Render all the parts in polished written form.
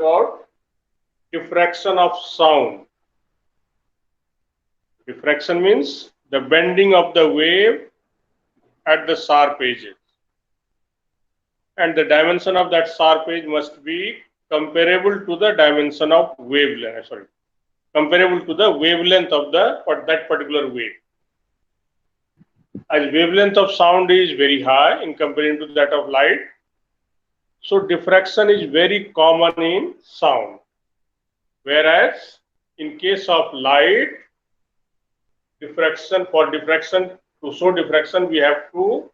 about diffraction of sound. Diffraction means the bending of the wave at the sharp edges, and the dimension of that sharp edge must be comparable to the dimension of wavelength. Comparable to the wavelength of that particular wave. As wavelength of sound is very high in comparison to that of light, so diffraction is very common in sound. Whereas in case of light, for diffraction, to show diffraction, we have to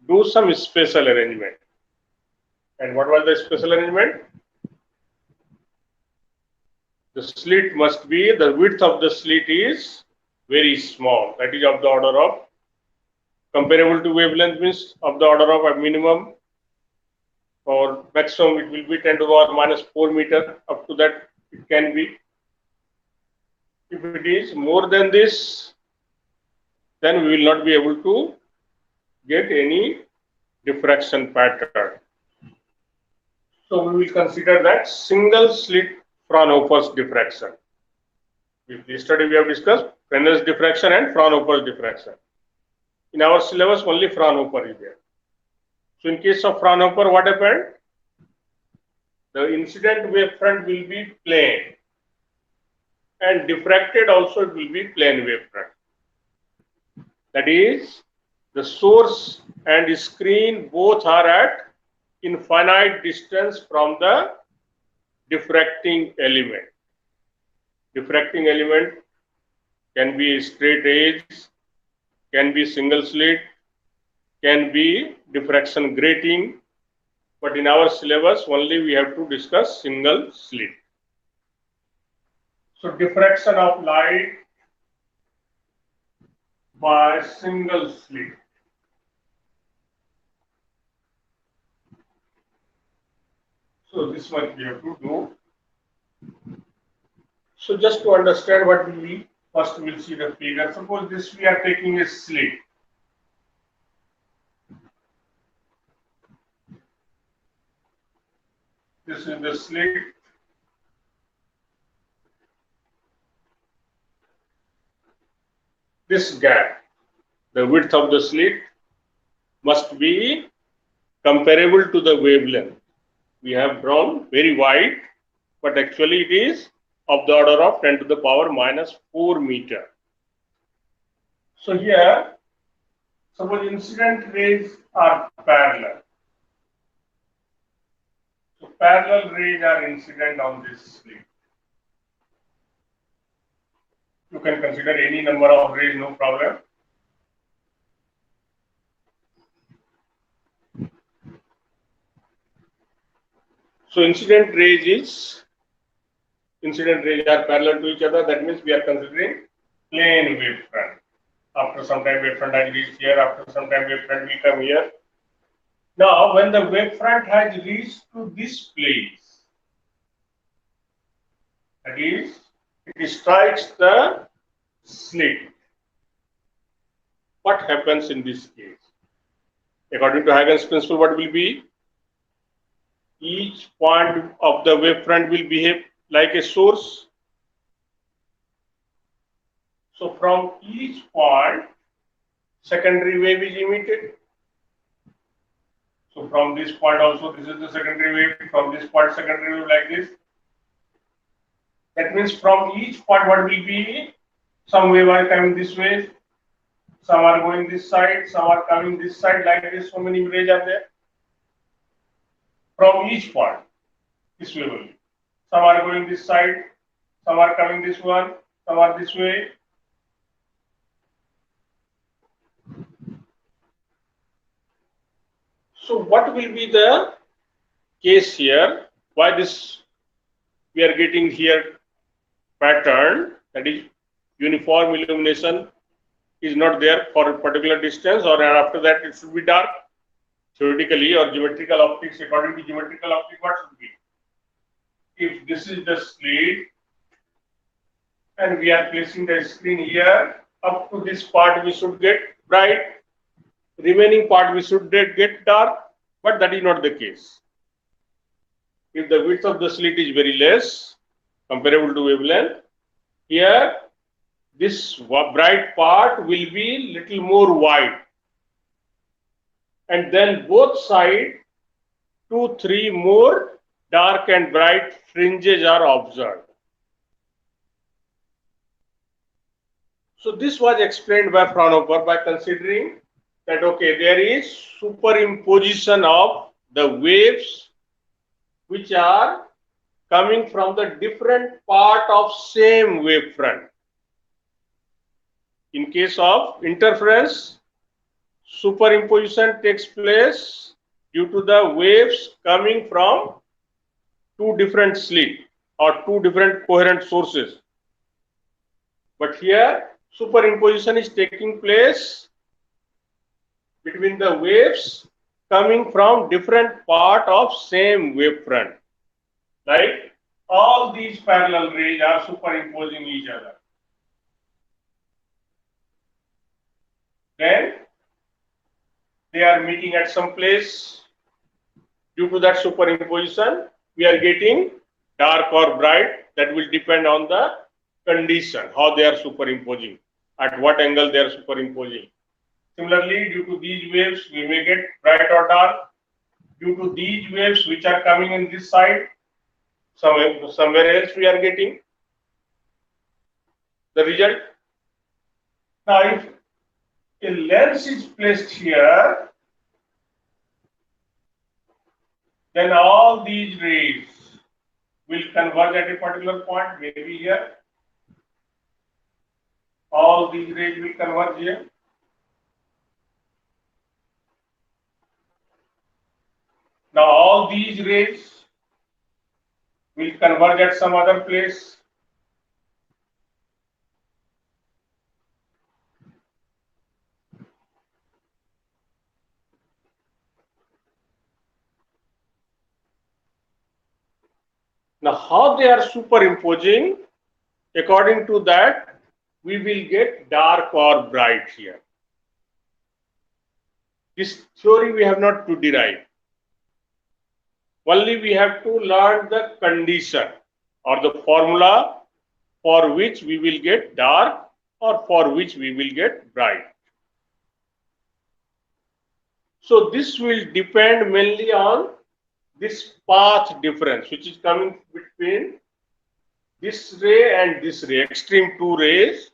do some special arrangement. And what was the special arrangement? The slit must be, the width of the slit is very small. That is of the order of, comparable to wavelength means of the order of a minimum or maximum it will be 10 to the power minus 4 meter. Up to that it can be. If it is more than this, then we will not be able to get any diffraction pattern. So we will consider that single slit Fraunhofer's diffraction. With this study we have discussed Fresnel's diffraction and Fraunhofer's diffraction. In our syllabus only Fraunhofer is there. So in case of Fraunhofer, what happened? The incident wavefront will be plane, and diffracted also it will be plane wavefront. That is, the source and screen both are at infinite distance from the diffracting element. Diffracting element can be straight edge, can be single slit, can be diffraction grating, but in our syllabus only we have to discuss single slit. So diffraction of light by single slit. So this much we have to do. So just to understand what will be, first we will see the figure. Suppose this we are taking a slit. This is the slit. This gap, the width of the slit must be comparable to the wavelength. We have drawn very wide, but actually it is of the order of 10 to the power minus 4 meter. So here, suppose incident rays are parallel. So parallel rays are incident on this slit. You can consider any number of rays, no problem. So incident rays are parallel to each other. That means we are considering plane wavefront. After some time wavefront has reached here, after some time wavefront will come here. Now when the wavefront has reached to this place, that is, it strikes the slit. What happens in this case? According to Huygens principle, what will be? Each point of the wavefront will behave like a source. So from each point, secondary wave is emitted. So from this point also, this is the secondary wave. From this point, secondary wave like this. That means from each point, what will be? Some wave are coming this way, some are going this side, some are coming this side, like this. So many rays are there. From each point, this way only. Some are going this side, some are coming this one, some are this way. So what will be the case here? Why this we are getting here pattern, that is uniform illumination is not there for a particular distance, or after that it should be dark. Theoretically or geometrical optics, according to geometrical optics, what should be? If this is the slit and we are placing the screen here, up to this part we should get bright, remaining part we should get dark, but that is not the case. if the width of the slit is very less, comparable to wavelength, here this bright part will be little more wide, and then both sides 2-3 more dark and bright fringes are observed. So this was explained by Fraunhofer by considering that okay, there is superimposition of the waves which are coming from the different part of same wavefront. In case of interference, superimposition takes place due to the waves coming from two different slits or two different coherent sources. But here, superimposition is taking place between the waves coming from different part of same wavefront. Like all these parallel rays are superimposing each other. Then they are meeting at some place. Due to that superimposition, we are getting dark or bright. That will depend on the condition, how they are superimposing, at what angle they are superimposing. Similarly, due to these waves, we may get bright or dark. Due to these waves which are coming in this side, somewhere else we are getting the result. Now, if a lens is placed here, then all these rays will converge at a particular point, maybe here. All these rays will converge here. Now all these rays will converge at some other place. Now how they are superimposing, according to that, we will get dark or bright here. This theory we have not to derive. Only we have to learn the condition or the formula for which we will get dark or for which we will get bright. So this will depend mainly on this path difference which is coming between this ray and this ray, extreme two rays.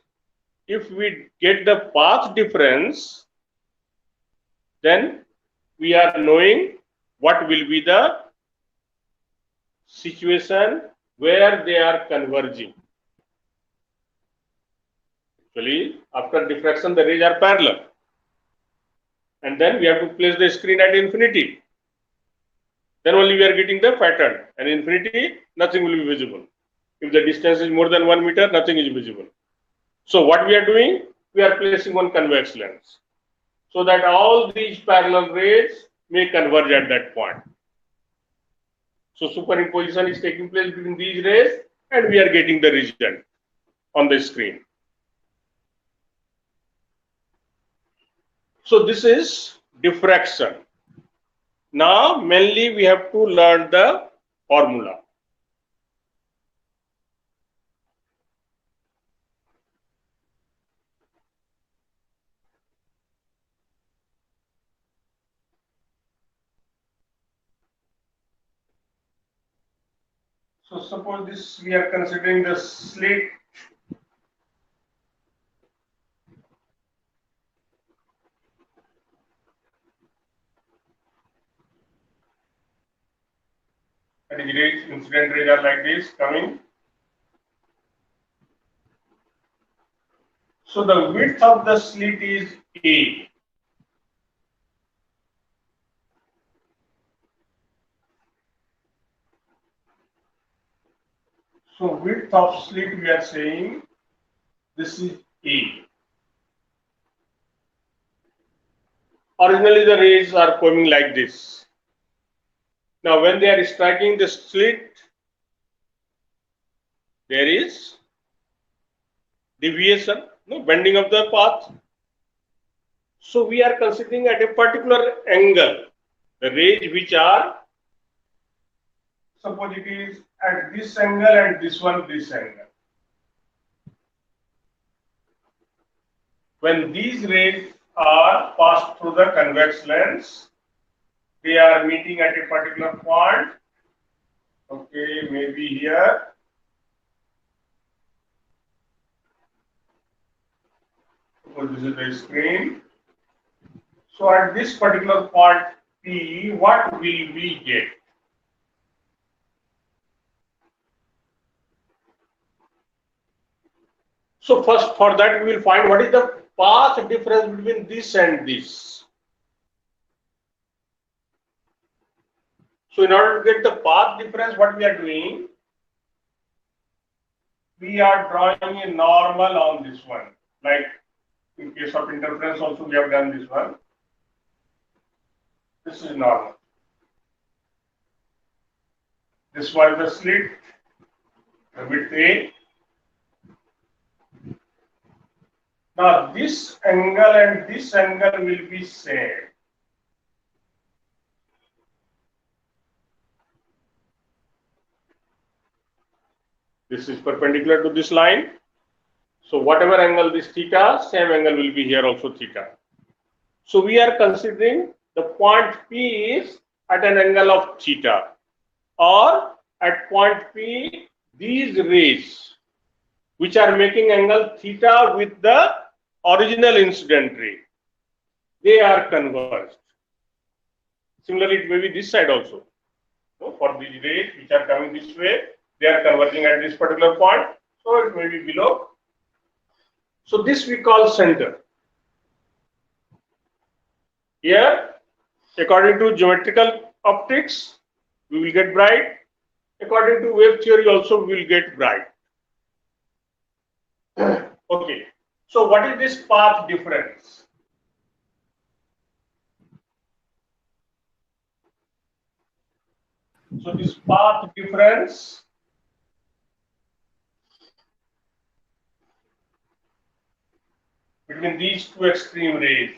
If we get the path difference, then we are knowing what will be the situation where they are converging. Actually, after diffraction, the rays are parallel. And then we have to place the screen at infinity. Then only we are getting the pattern. And infinity, nothing will be visible. If the distance is more than 1 meter, nothing is visible. So what we are doing? We are placing one convex lens, so that all these parallel rays may converge at that point. So superimposition is taking place between these rays and we are getting the result on the screen. So this is diffraction. Now mainly we have to learn the formula. So suppose this we are considering the slit. That is rays, incident rays are like this coming. So the width of the slit is A. So width of slit we are saying this is A. Originally the rays are coming like this. Now when they are striking the slit, there is deviation, no, bending of the path. So we are considering at a particular angle the rays which are suppose it is at this angle and this one this angle. When these rays are passed through the convex lens, they are meeting at a particular point. Okay, maybe here. Suppose this is the screen. So at this particular point P, what will we get? So first for that we will find what is the path difference between this and this. So in order to get the path difference, what we are doing? We are drawing a normal on this one. Like in case of interference also we have done this one. This is normal. This was the slit, the width A. Now this angle and this angle will be same. This is perpendicular to this line. So whatever angle this theta, same angle will be here also theta. So we are considering the point P is at an angle of theta, or at point P these rays which are making angle theta with the original incident ray, they are converged. Similarly, it may be this side also. So for these rays which are coming this way, they are converging at this particular point. So it may be below. So this we call center. Here, according to geometrical optics, we will get bright. According to wave theory also, we will get bright. Okay. So what is this path difference? So this path difference between these two extreme rays.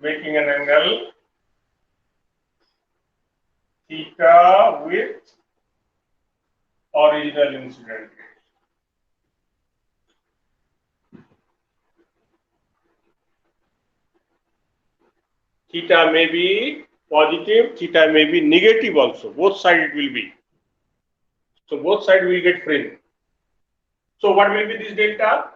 Making an angle theta with original incident ray. Theta may be positive, theta may be negative also. Both sides it will be. So both sides will get fringe. So what will be this delta?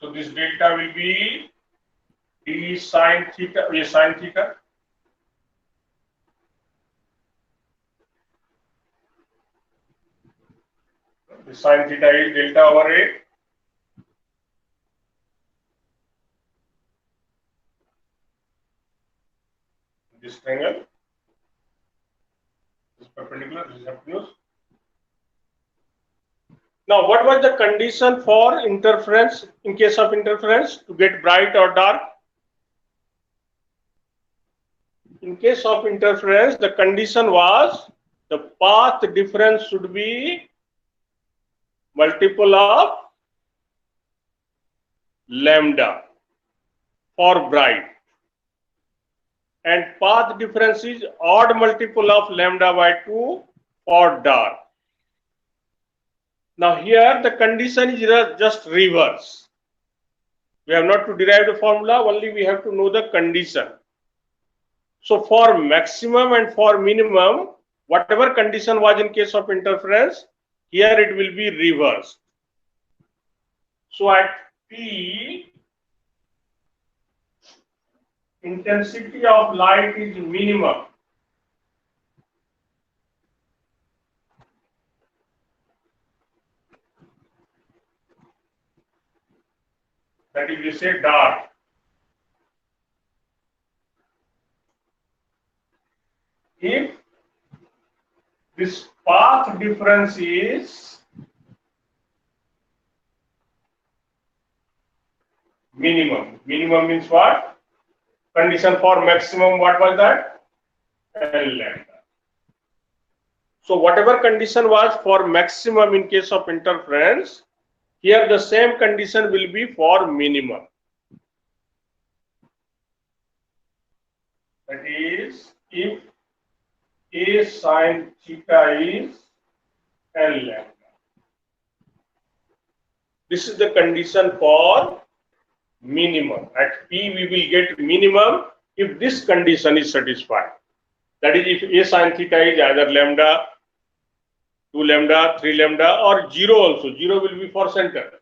So this delta will be d sine theta, sine theta. The sine theta is delta over A. This triangle is perpendicular, this is hypotenuse. Now, what was the condition for interference, in case of interference, to get bright or dark? In case of interference, the condition was the path difference should be multiple of lambda for bright, and path difference is odd multiple of lambda by 2 for dark. Now here the condition is just reverse. We have not to derive the formula, only we have to know the condition. So for maximum and for minimum, whatever condition was in case of interference, here it will be reversed. So at P, intensity of light is minimum. That is, we say dark. If this path difference is minimum. Minimum means what? Condition for maximum, what was that? L lambda. So whatever condition was for maximum in case of interference, here the same condition will be for minimum. That is, if A sin theta is L lambda. This is the condition for minimum. At P we will get minimum if this condition is satisfied. That is, if A sin theta is either lambda, 2 lambda, 3 lambda, or 0 also. 0 will be for center.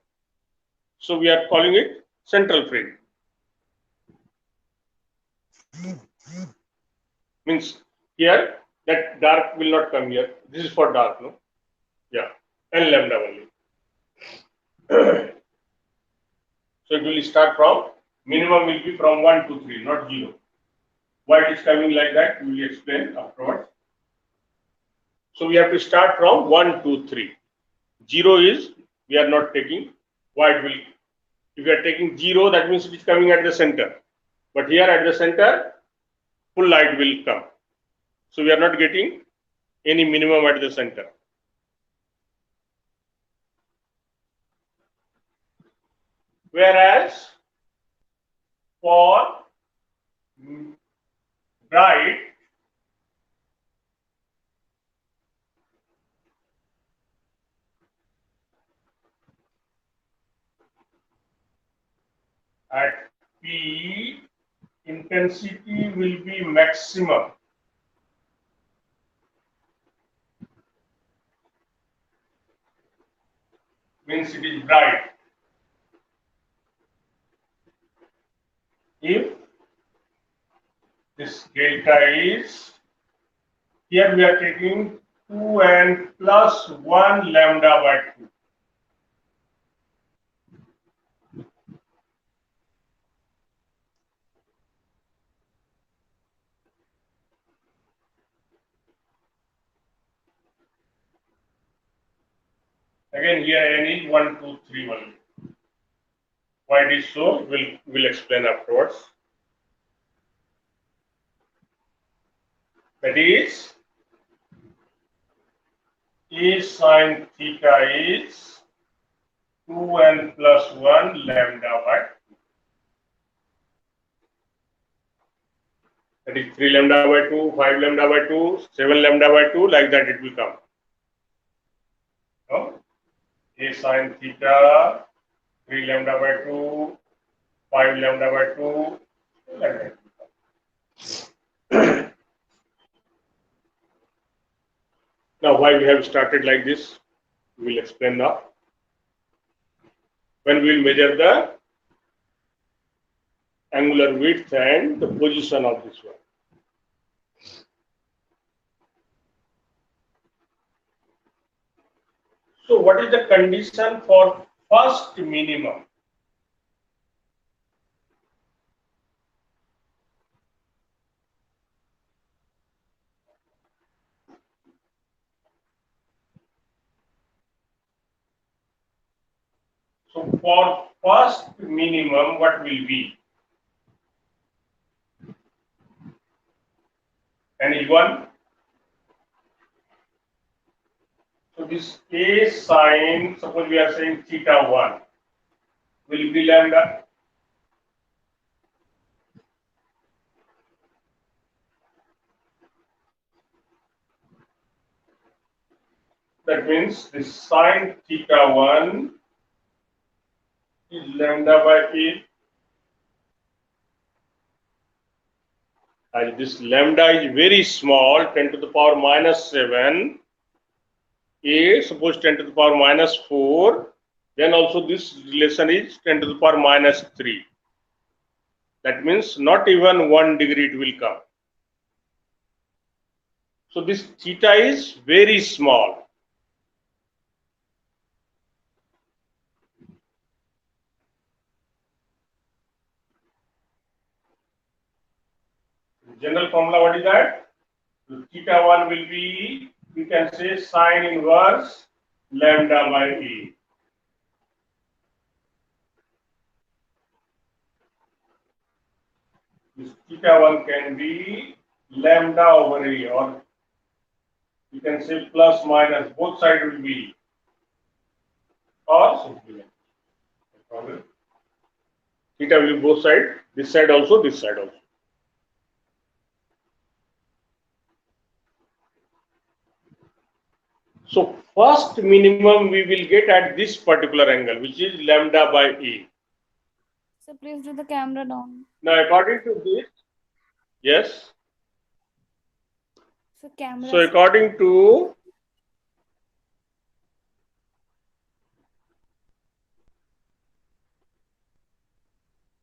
So we are calling it central fringe. Means here that dark will not come here. This is for dark, no? Yeah, L lambda only. So it will start from minimum will be from 1 to 3, not 0. Why it is coming like that, we will explain afterwards. So we have to start from 1, 2, 3. 0 is we are not taking. Why it will? If you are taking 0, that means it is coming at the center. But here at the center, full light will come. So we are not getting any minimum at the center. Whereas for bright, at P, intensity will be maximum. Means it is bright. If this delta is, here we are taking 2n plus 1 lambda by 2. Again here n is 1, 2, 3 only. Why it is so, we'll explain afterwards. That is, A sin theta is 2n plus 1 lambda by 2. That is 3 lambda by 2, 5 lambda by 2, 7 lambda by 2, like that it will come. No? A sin theta, 3 lambda by 2, 5 lambda by 2, like that. Now, why we have started like this, we will explain now. When we will measure the angular width and the position of this one. So, what is the condition for first minimum? So, for first minimum, what will be? Anyone? So, this A sin, suppose we are saying theta 1, will be lambda. That means this sin theta 1 is lambda by 8. As this lambda is very small, 10 to the power minus 7, A, suppose 10 to the power minus 4, then also this relation is 10 to the power minus 3. That means not even 1 degree it will come. So this theta is very small. General formula, what is that? So theta 1 will be, we can say sine inverse lambda by A. This theta 1 can be lambda over A, or you can say plus minus, both sides will be, or simply problem. Theta will be both sides, this side also, this side also. So first minimum we will get at this particular angle, which is lambda by A. So please do the camera down. Now according to this, yes. So camera So set. according to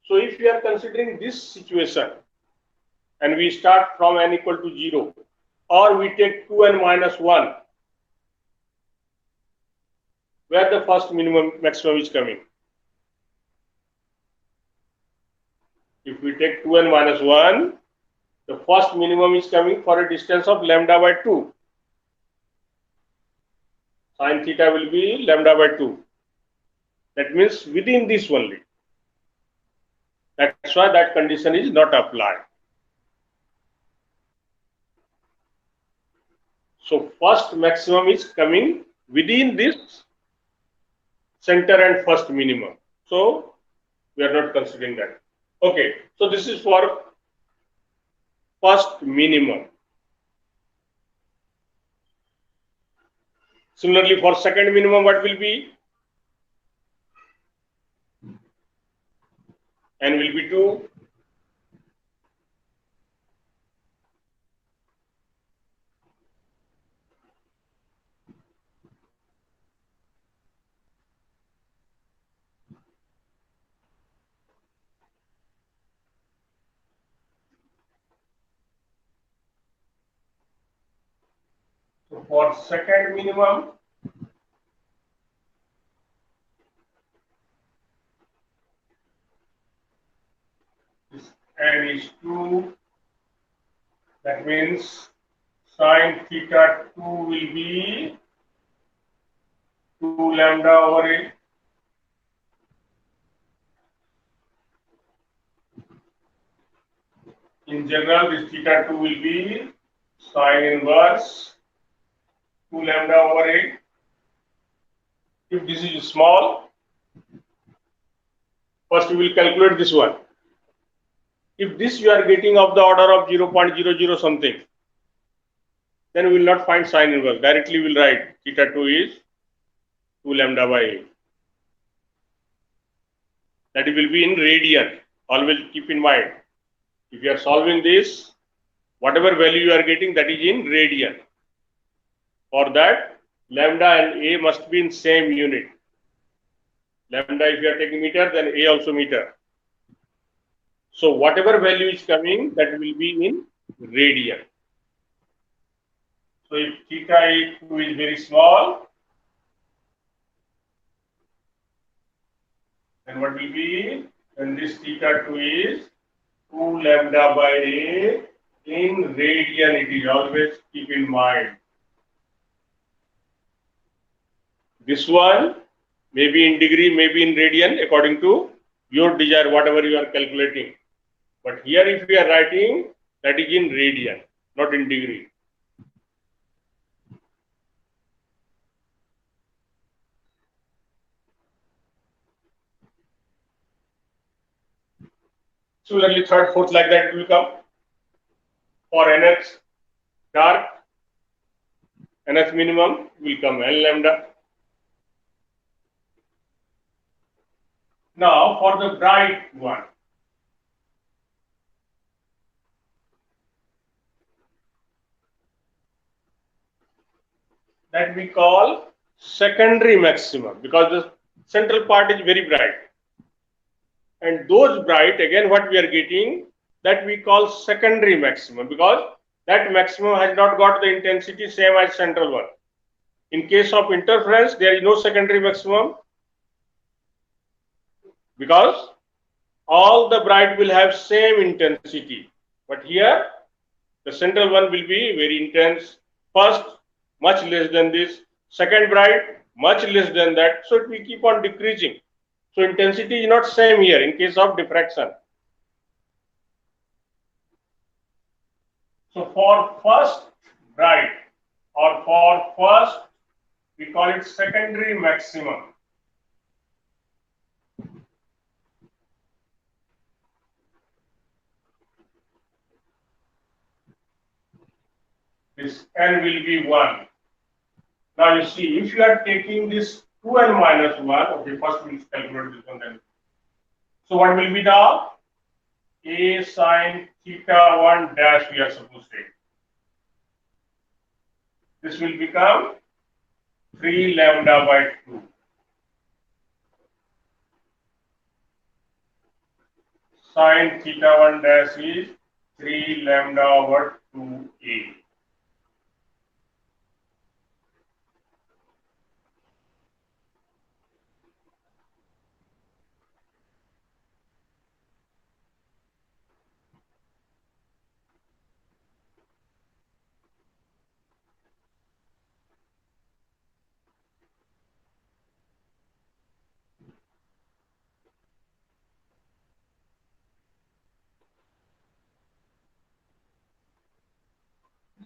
so if we are considering this situation and we start from n equal to 0, or we take 2n minus 1, where the first minimum maximum is coming. If we take 2n minus 1, the first minimum is coming for a distance of lambda by 2. Sin theta will be lambda by 2. That means within this only. That's why that condition is not applied. So first maximum is coming within this center and first minimum. So we are not considering that. Okay, so this is for first minimum. Similarly, for second minimum, what will be? N will be 2. So for second minimum, this N is 2. That means sin theta 2 will be 2 lambda over A. In general, this theta 2 will be sin inverse 2 lambda over A. If this is small, first we will calculate this one. If this you are getting of the order of 0.00 something, then we will not find sin inverse. Directly we will write theta 2 is 2 lambda by A. That will be in radian. Always keep in mind. If you are solving this, whatever value you are getting, that is in radian. For that, lambda and A must be in same unit. Lambda, if you are taking meter, then A also meter. So whatever value is coming, that will be in radian. So if theta 2 is very small, then what will be? Then this theta 2 is 2 lambda by A in radian. It is always keep in mind. This one may be in degree, maybe in radian, according to your desire, whatever you are calculating. But here, if we are writing, that is in radian, not in degree. Similarly, third, fourth, like that it will come. For nth dark, nth minimum will come N lambda. Now, for the bright one, that we call secondary maximum, because the central part is very bright. And those bright, again, what we are getting, that we call secondary maximum, because that maximum has not got the intensity same as central one. In case of interference, there is no secondary maximum, because all the bright will have same intensity. But here, the central one will be very intense. First, much less than this. Second bright, much less than that. So it will keep on decreasing. So intensity is not same here in case of diffraction. So for first bright or for first, we call it secondary maximum. This n will be 1. Now you see, if you are taking this 2n minus 1, okay, first we'll calculate this one then. So what will be the a sine theta 1 dash we are supposed to take? This will become 3 lambda by 2. Sine theta 1 dash is 3 lambda over 2a.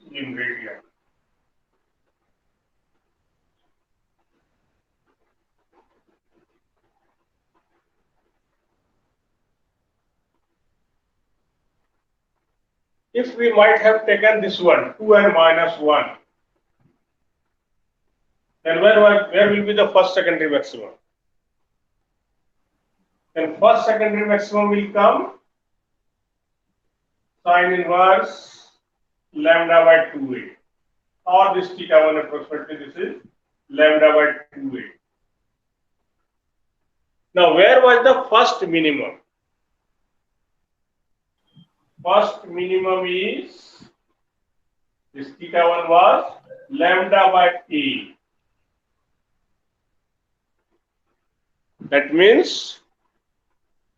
In radian. If we might have taken this one, 2n minus 1, then where will be the first secondary maximum? Then first secondary maximum will come sine inverse lambda by 2a. Or this theta 1 approximately, this is lambda by 2a. Now, where was the first minimum? First minimum is, this theta 1 was lambda by a. That means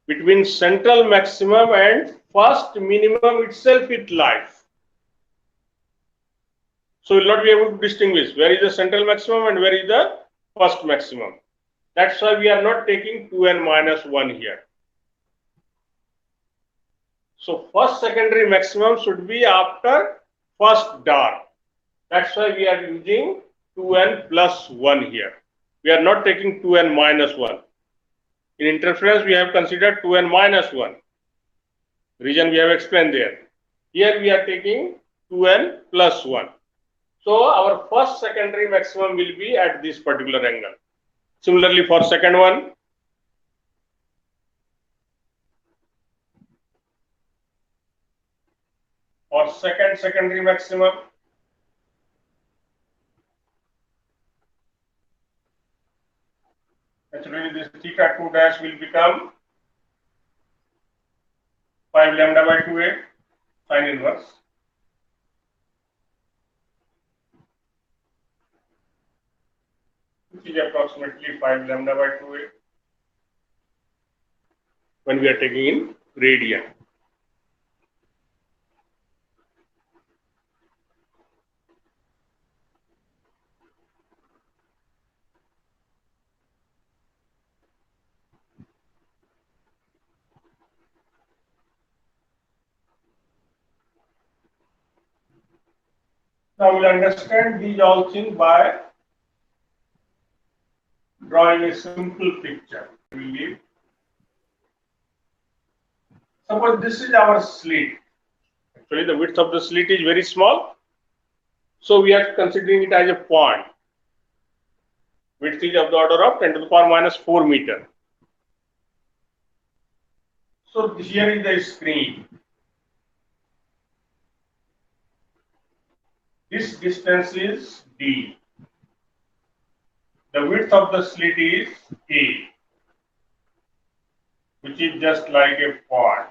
between central maximum and first minimum itself it lies. So we will not be able to distinguish where is the central maximum and where is the first maximum. That's why we are not taking 2n minus 1 here. So first secondary maximum should be after first dark. That's why we are using 2n plus 1 here. We are not taking 2n minus 1. In interference, we have considered 2n minus 1. Reason we have explained there. Here we are taking 2n plus 1. So our first secondary maximum will be at this particular angle. Similarly for second one, for second secondary maximum, actually this theta 2 dash will become 5 lambda by 2a sine inverse. Which is approximately 5 lambda by 2a when we are taking in radian. Now we'll understand these all things by drawing a simple picture. Suppose this is our slit. Actually, the width of the slit is very small. So we are considering it as a point. Width is of the order of 10 to the power minus 4 meter. So here is the screen. This distance is D. The width of the slit is A, which is just like a point.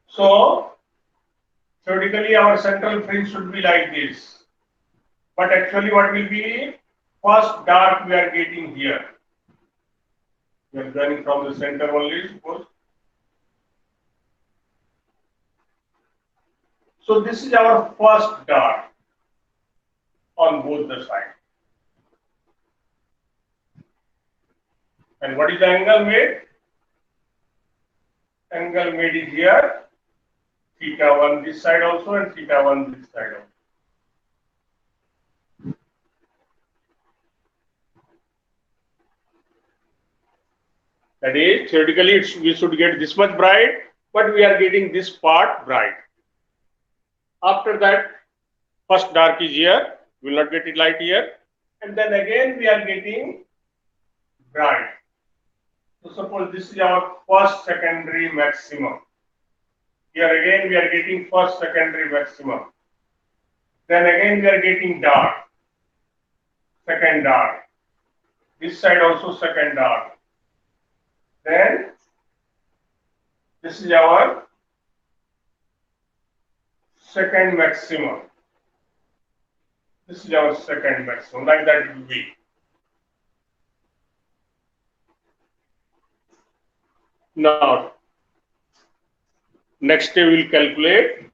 So theoretically our central fringe should be like this. But actually what will be first dark we are getting here. We are joining from the center only, suppose. So this is our first dart on both the sides. And what is the angle made? Angle made is here theta 1 this side also and theta 1 this side also. That is, theoretically, we should get this much bright, but we are getting this part bright. After that, first dark is here, we will not get it light here, and then again we are getting bright. So suppose this is our first secondary maximum. Here again we are getting first secondary maximum. Then again we are getting dark, second dark. This side also second dark. Then this is our second maximum. This is our second maximum, like that it will be. Now, next day we will calculate